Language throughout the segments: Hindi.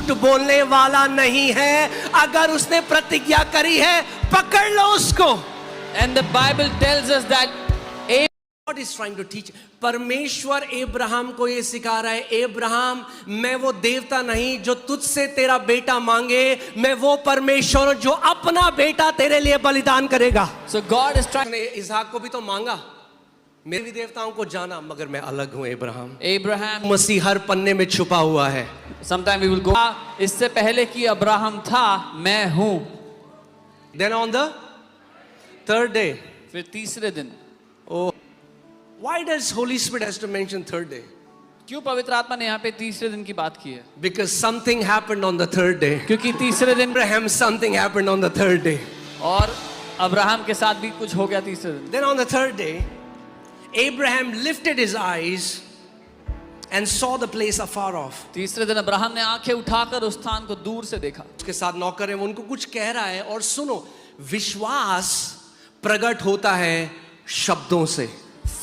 झूठ बोलने वाला नहीं है। अगर उसने प्रतिज्ञा करी है, पकड़ लो उसको। And the Bible tells us that God is trying to teach. परमेश्वर अब्राहम को ये सिखा रहा है, अब्राहम मैं वो देवता नहीं जो तुझसे तेरा बेटा मांगे, मैं वो परमेश्वर जो अपना बेटा तेरे लिए बलिदान करेगा। so God is trying. इसहाक को भी तो मांगा, मेरे भी देवताओं को जाना, मगर मैं अलग हूं अब्राहम। Abraham, मसीह हर पन्ने में छुपा हुआ है। sometime we will go. इससे पहले कि अब्राहम था, मैं हूं। Then on the third day, फिर तीसरे दिन। oh, why does Holy Spirit has to mention third day? क्यों पवित्र आत्मा ने यहाँ पे तीसरे दिन की बात की है? Because something happened on the third day. क्योंकि तीसरे दिन Abraham, something happened on the third day. और अब्राहम के साथ भी कुछ हो गया तीसरे दिन। Then on the third day, Abraham lifted his eyes and saw the place afar off. तीसरे दिन अब्राहम ने आंखें उठाकर उस स्थान को दूर से देखा। उसके साथ नौकर है, वो उनको कुछ कह रहा है, और सुनो, विश्वास प्रकट होता है शब्दों से।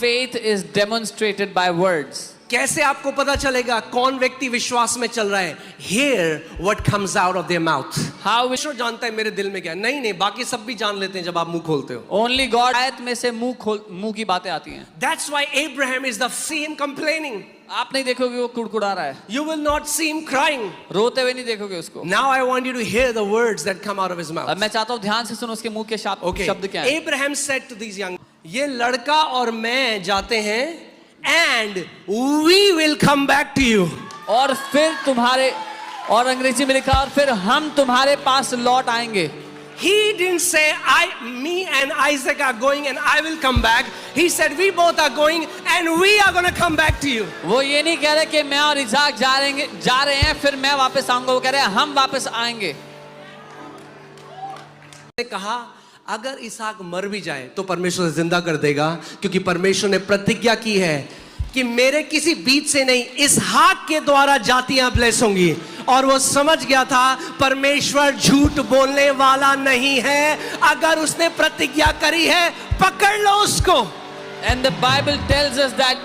Faith is demonstrated by words. कैसे आपको पता चलेगा कौन व्यक्ति विश्वास में चल रहा है? Hear what comes out of their mouth. How we विश्व जानता है मेरे दिल में क्या है। नहीं, बाकी सब भी जान लेते हैं जब आप मुंह खोलते हो। only God आयत में से मुंह की बातें आती हैं। That's why Abraham is the see him complaining. आप नहीं देखोगे वो कुड़कुड़ा रहा है, You will not see him crying. रोते हुए नहीं देखोगे उसको। Now I want you to hear the words that come out of his mouth. अब मैं चाहता हूँ ध्यान से सुनो उसके मुंह के Okay. शब्द क्या है। Abraham said to these young, ये लड़का और मैं जाते हैं, and we will come back to you. और फिर तुम्हारे, और अंग्रेजी में लिखा, और फिर हम तुम्हारे पास लौट आएंगे। He didn't say me and Isaac are going and I will come back. He said we both are going and we are going to come back to you. वो ये नहीं कह रहे कि मैं और इसाक जा रहे हैं फिर मैं वापस आऊंगा, वो कह रहे हैं हम वापस आएंगे। ने कहा अगर इसहाक मर भी जाए तो परमेश्वर जिंदा कर देगा, क्योंकि परमेश्वर ने प्रतिज्ञा की है कि मेरे किसी बीज से नहीं, इसहाक के द्वारा जातियां ब्लेस होंगी। और वो समझ गया था परमेश्वर झूठ बोलने वाला नहीं है। अगर उसने प्रतिज्ञा करी है, पकड़ लो उसको। And the Bible tells us that